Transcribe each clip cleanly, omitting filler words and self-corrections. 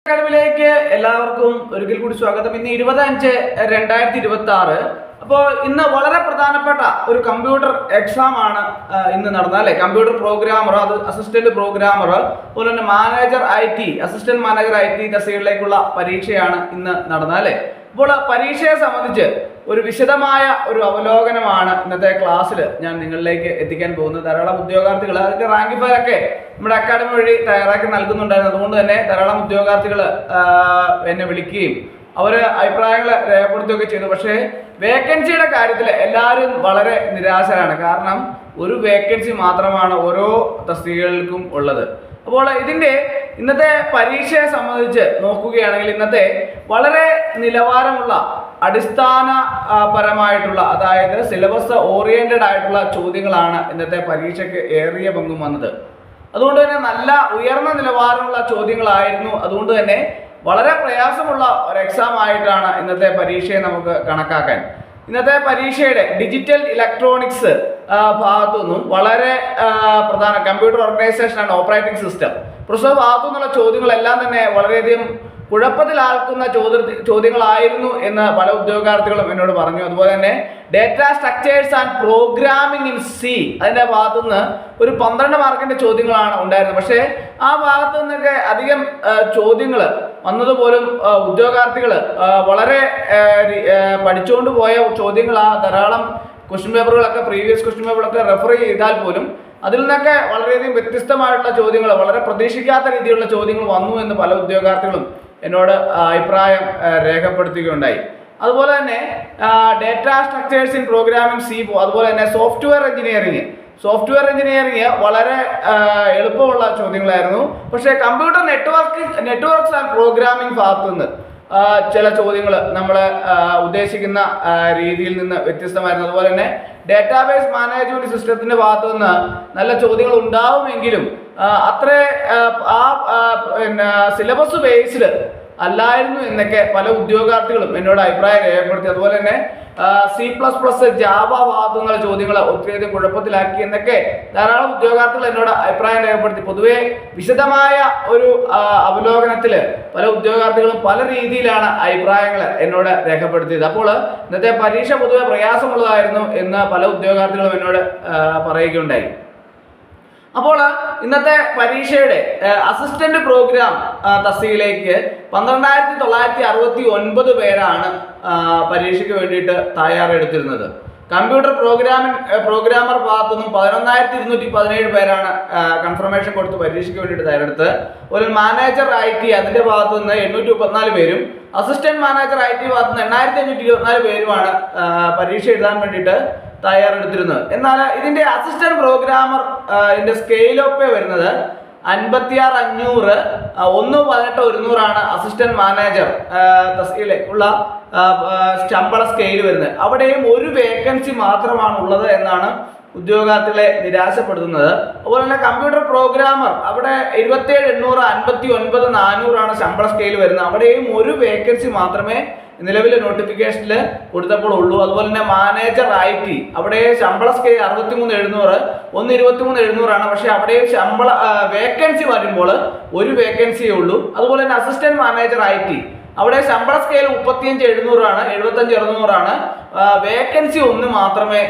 അക്കാഡമിയിലേക്ക് എല്ലാവർക്കും ഒരിക്കൽ കൂടി സ്വാഗതം. ഇന്ന് 20/5/2026. അപ്പോൾ ഇന്ന് വളരെ പ്രധാനപ്പെട്ട ഒരു കമ്പ്യൂട്ടർ എക്സാം ആണ് ഇന്ന് നടന്നത് അല്ലെ. കമ്പ്യൂട്ടർ പ്രോഗ്രാമർ, അത് അസിസ്റ്റന്റ് പ്രോഗ്രാമർ, അതുപോലെ തന്നെ manager IT, assistant manager IT തസ്തികകളിലേക്കുള്ള പരീക്ഷയാണ് ഇന്ന് നടന്നത് അല്ലെ. അപ്പോൾ പരീക്ഷയെ സംബന്ധിച്ച് ഒരു വിശദമായ ഒരു അവലോകനമാണ് ഇന്നത്തെ ക്ലാസ്സിൽ ഞാൻ നിങ്ങളിലേക്ക് എത്തിക്കാൻ പോകുന്നത്. ധാരാളം ഉദ്യോഗാർത്ഥികൾ അതിന്റെ റാങ്ക് ഫയലൊക്കെ നമ്മുടെ അക്കാഡമി വഴി തയ്യാറാക്കി നൽകുന്നുണ്ടായിരുന്നു. അതുകൊണ്ട് തന്നെ ധാരാളം ഉദ്യോഗാർത്ഥികൾ എന്നെ വിളിക്കുകയും അവർ അഭിപ്രായങ്ങൾ രേഖപ്പെടുത്തുകയൊക്കെ ചെയ്തു. പക്ഷേ വേക്കൻസിയുടെ കാര്യത്തിൽ എല്ലാവരും വളരെ നിരാശരാണ്. കാരണം ഒരു വേക്കൻസി മാത്രമാണ് ഓരോ തസ്തികകൾക്കും ഉള്ളത്. അപ്പോൾ ഇതിൻ്റെ ഇന്നത്തെ പരീക്ഷയെ സംബന്ധിച്ച് നോക്കുകയാണെങ്കിൽ ഇന്നത്തെ വളരെ നിലവാരമുള്ള അടിസ്ഥാനപരമായിട്ടുള്ള, അതായത് സിലബസ് ഓറിയന്റഡ് ആയിട്ടുള്ള ചോദ്യങ്ങളാണ് ഇന്നത്തെ പരീക്ഷയ്ക്ക് ഏറിയ പങ്കും വന്നത്. അതുകൊണ്ട് തന്നെ നല്ല ഉയർന്ന നിലവാരമുള്ള ചോദ്യങ്ങളായിരുന്നു. അതുകൊണ്ട് തന്നെ വളരെ പ്രയാസമുള്ള ഒരു എക്സാം ആയിട്ടാണ് ഇന്നത്തെ പരീക്ഷയെ നമുക്ക് കണക്കാക്കാൻ. ഇന്നത്തെ പരീക്ഷയുടെ ഡിജിറ്റൽ ഇലക്ട്രോണിക്സ് ഭാഗത്തു നിന്നും വളരെ പ്രധാന computer organisation and operating system processor ഭാഗത്തു നിന്നുള്ള ചോദ്യങ്ങളെല്ലാം തന്നെ വളരെയധികം കുഴപ്പത്തിലാക്കുന്ന ചോദ്യങ്ങളായിരുന്നു എന്ന് പല ഉദ്യോഗാർത്ഥികളും എന്നോട് പറഞ്ഞു. അതുപോലെ തന്നെ data structures and programming in C, അതിൻ്റെ ഭാഗത്തു നിന്ന് ഒരു 12 മാർക്കിന്റെ ചോദ്യങ്ങളാണ് ഉണ്ടായിരുന്നത്. പക്ഷേ ആ ഭാഗത്തു നിന്നൊക്കെ അധികം ചോദ്യങ്ങൾ വന്നതുപോലും ഉദ്യോഗാർത്ഥികൾ വളരെ പഠിച്ചുകൊണ്ട് പോയ ചോദ്യങ്ങളാ. ധാരാളം ക്വസ്റ്റ്യൻ പേപ്പറുകളൊക്കെ, പ്രീവിയസ് ക്വസ്റ്റ്യൻ പേപ്പറുകളൊക്കെ റെഫർ ചെയ്താൽ പോലും അതിൽ നിന്നൊക്കെ വളരെയധികം വ്യത്യസ്തമായിട്ടുള്ള ചോദ്യങ്ങൾ, വളരെ പ്രതീക്ഷിക്കാത്ത രീതിയിലുള്ള ചോദ്യങ്ങൾ വന്നു എന്ന് പല ഉദ്യോഗാർത്ഥികളും എന്നോട് അഭിപ്രായം രേഖപ്പെടുത്തുകയുണ്ടായി. അതുപോലെ തന്നെ data structures in programming C, അതുപോലെ തന്നെ സോഫ്റ്റ്വെയർ എഞ്ചിനീയറിംഗ് വളരെ എളുപ്പമുള്ള ചോദ്യങ്ങളായിരുന്നു. പക്ഷേ കമ്പ്യൂട്ടർ നെറ്റ്വർക്ക്സ് ആൻഡ് പ്രോഗ്രാമിംഗ് ഭാഗത്തു നിന്ന് ചില ചോദ്യങ്ങൾ നമ്മൾ ഉദ്ദേശിക്കുന്ന രീതിയിൽ നിന്ന് വ്യത്യസ്തമായിരുന്നു. അതുപോലെ തന്നെ ഡേറ്റാബേസ് മാനേജ്മെന്റ് സിസ്റ്റത്തിന്റെ ഭാഗത്തു നിന്ന് നല്ല ചോദ്യങ്ങൾ ഉണ്ടാവുമെങ്കിലും അത്ര സിലബസ് ബേസ്ഡ് അല്ലായിരുന്നു എന്നൊക്കെ പല ഉദ്യോഗാർത്ഥികളും എന്നോട് അഭിപ്രായം രേഖപ്പെടുത്തി. അതുപോലെ തന്നെ C++, ജാവ ഭാഗത്തു നിന്നുള്ള ചോദ്യങ്ങൾ ഒത്തിരിയധികം കുഴപ്പത്തിലാക്കി എന്നൊക്കെ ധാരാളം ഉദ്യോഗാർത്ഥികൾ എന്നോട് അഭിപ്രായം രേഖപ്പെടുത്തി. പൊതുവെ വിശദമായ ഒരു അവലോകനത്തിൽ പല ഉദ്യോഗാർത്ഥികളും പല രീതിയിലാണ് അഭിപ്രായങ്ങൾ എന്നോട് രേഖപ്പെടുത്തിയത്. അപ്പോൾ ഇന്നത്തെ പരീക്ഷ പൊതുവെ പ്രയാസമുള്ളതായിരുന്നു എന്ന് പല ഉദ്യോഗാർത്ഥികളും എന്നോട് പറയുകയുണ്ടായി. അപ്പോൾ ഇന്നത്തെ പരീക്ഷയുടെ അസിസ്റ്റന്റ് പ്രോഗ്രാം തസ്തികയിലേക്ക് 12,969 പേരാണ് പരീക്ഷയ്ക്ക് വേണ്ടിയിട്ട് തയ്യാറെടുത്തിരുന്നത്. കമ്പ്യൂട്ടർ പ്രോഗ്രാമർ ഭാഗത്തുനിന്നും 11,217 പേരാണ് കൺഫർമേഷൻ കൊടുത്ത് പരീക്ഷയ്ക്ക് വേണ്ടിയിട്ട് തയ്യാറെടുത്ത്. ഒരു മാനേജർ IT അതിന്റെ ഭാഗത്തു നിന്ന് 834 പേരും, അസിസ്റ്റന്റ് മാനേജർ IT ഭാഗത്തു നിന്ന് 8,524 പേരുമാണ് പരീക്ഷ എഴുതാൻ വേണ്ടിയിട്ട് തയ്യാറെടുത്തിരുന്നത്. എന്നാൽ ഇതിന്റെ അസിസ്റ്റന്റ് പ്രോഗ്രാമർ ഇതിന്റെ സ്കെയിൽ ഓഫ് വരുന്നത് 56,500, 1,18,100 അസിസ്റ്റന്റ് മാനേജർ തസ്തികയിലേക്കുള്ള ശമ്പള സ്കെയിൽ വരുന്നത്. അവിടെയും ഒരു വേക്കൻസി മാത്രമാണ് ഉള്ളത് എന്നാണ് ഉദ്യോഗാർത്ഥികളെ നിരാശപ്പെടുത്തുന്നത്. അതുപോലെ തന്നെ കമ്പ്യൂട്ടർ പ്രോഗ്രാമർ അവിടെ 27,800, 59,400 ശമ്പള സ്കെയിൽ വരുന്നത്. അവിടെയും ഒരു വേക്കൻസി മാത്രമേ നിലവിലെ നോട്ടിഫിക്കേഷനിൽ കൊടുത്തപ്പോൾ ഉള്ളൂ. അതുപോലെ തന്നെ മാനേജർ IT അവിടെ ശമ്പള സ്കെയിൽ 63,700, 1,23,700. പക്ഷെ അവിടെയും വേക്കൻസി വരുമ്പോൾ ഒരു വേക്കൻസിയേ ഉള്ളൂ. അതുപോലെ തന്നെ അസിസ്റ്റന്റ് മാനേജർ IT അവിടെ ശമ്പള സ്കെയിൽ 35,700, 75,200. വേക്കൻസി ഒന്ന് മാത്രമേ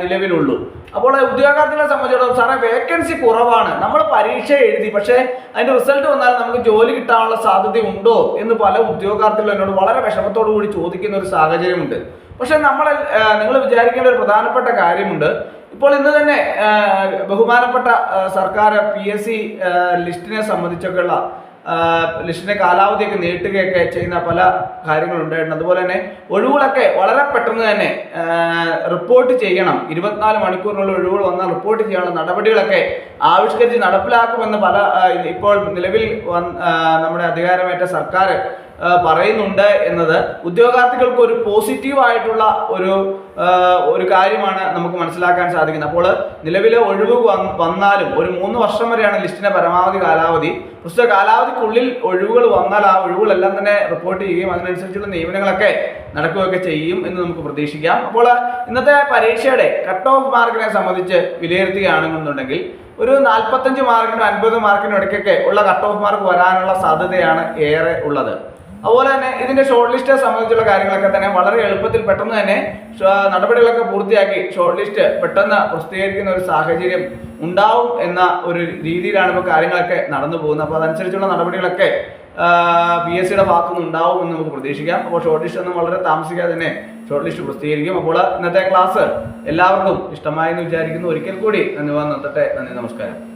നിലവിലുള്ളൂ. അപ്പോൾ ഉദ്യോഗാർത്ഥികളെ സംബന്ധിച്ചിടത്തോളം സാറേ വേക്കൻസി കുറവാണ്, നമ്മൾ പരീക്ഷ എഴുതി പക്ഷേ അതിന്റെ റിസൾട്ട് വന്നാൽ നമുക്ക് ജോലി കിട്ടാനുള്ള സാധ്യത ഉണ്ടോ എന്ന് പല ഉദ്യോഗാർത്ഥികളും എന്നോട് വളരെ വിഷമത്തോടു കൂടി ചോദിക്കുന്ന ഒരു സാഹചര്യമുണ്ട്. പക്ഷെ നിങ്ങൾ വിചാരിക്കേണ്ട ഒരു പ്രധാനപ്പെട്ട കാര്യമുണ്ട്. ഇപ്പോൾ ഇന്ന് തന്നെ ബഹുമാനപ്പെട്ട സർക്കാർ PSC ലിസ്റ്റിനെ സംബന്ധിച്ചൊക്കെയുള്ള ലിസ്റ്റിന്റെ കാലാവധിയൊക്കെ നീട്ടുകയൊക്കെ ചെയ്യുന്ന പല കാര്യങ്ങളുണ്ടായിരുന്നു. അതുപോലെ തന്നെ ഒഴിവുകളൊക്കെ വളരെ പെട്ടെന്ന് തന്നെ റിപ്പോർട്ട് ചെയ്യണം. 24 മണിക്കൂറിനുള്ള ഒഴിവുകൾ വന്നാൽ റിപ്പോർട്ട് ചെയ്യാനുള്ള നടപടികളൊക്കെ ആവിഷ്കരിച്ച് നടപ്പിലാക്കുമെന്ന് ഇപ്പോൾ നിലവിൽ നമ്മുടെ അധികാരമേറ്റ സർക്കാർ പറയുന്നുണ്ട് എന്നത് ഉദ്യോഗാർത്ഥികൾക്ക് ഒരു പോസിറ്റീവ് ആയിട്ടുള്ള ഒരു കാര്യമാണ് നമുക്ക് മനസ്സിലാക്കാൻ സാധിക്കുന്നത്. അപ്പോൾ നിലവിലെ ഒഴിവ് വന്നാലും ഒരു 3 വർഷം വരെയാണ് ലിസ്റ്റിന്റെ പരമാവധി കാലാവധി. പ്രസ്തുത കാലാവധിക്കുള്ളിൽ ഒഴിവുകൾ വന്നാൽ ആ ഒഴിവുകളെല്ലാം തന്നെ റിപ്പോർട്ട് ചെയ്യുകയും അതിനനുസരിച്ചുള്ള നിയമനങ്ങളൊക്കെ നടക്കുകയൊക്കെ ചെയ്യും എന്ന് നമുക്ക് പ്രതീക്ഷിക്കാം. അപ്പോൾ ഇന്നത്തെ പരീക്ഷയുടെ കട്ട് ഓഫ് മാർക്കിനെ സംബന്ധിച്ച് വിലയിരുത്തുകയാണെന്നുണ്ടെങ്കിൽ ഒരു 45 മാർക്കിനും 50 മാർക്കിനും ഇടയ്ക്കൊക്കെ ഉള്ള കട്ട് ഓഫ് മാർക്ക് വരാനുള്ള സാധ്യതയാണ് ഏറെ ഉള്ളത്. അതുപോലെ തന്നെ ഇതിന്റെ ഷോർട്ട് ലിസ്റ്റ് സംബന്ധിച്ചുള്ള കാര്യങ്ങളൊക്കെ തന്നെ വളരെ എളുപ്പത്തിൽ പെട്ടെന്ന് തന്നെ നടപടികളൊക്കെ പൂർത്തിയാക്കി ഷോർട്ട് ലിസ്റ്റ് പെട്ടെന്ന് പ്രസിദ്ധീകരിക്കുന്ന ഒരു സാഹചര്യം ഉണ്ടാവും എന്ന ഒരു രീതിയിലാണ് ഇപ്പോൾ കാര്യങ്ങളൊക്കെ നടന്നു പോകുന്നത്. അപ്പോൾ അതനുസരിച്ചുള്ള നടപടികളൊക്കെ PSCയുടെ ഭാഗത്തുനിന്ന് ഉണ്ടാവും എന്ന് നമുക്ക് പ്രതീക്ഷിക്കാം. അപ്പോൾ ഷോർട്ട് ലിസ്റ്റ് ഒന്നും വളരെ താമസിക്കാതെ തന്നെ ഷോർട്ട് ലിസ്റ്റ് പ്രസിദ്ധീകരിക്കും. അപ്പോൾ ഇന്നത്തെ ക്ലാസ് എല്ലാവർക്കും ഇഷ്ടമായെന്ന് വിചാരിക്കുന്നു. ഒരിക്കൽ കൂടി നന്ദി നിർത്തട്ടെ. നന്ദി, നമസ്കാരം.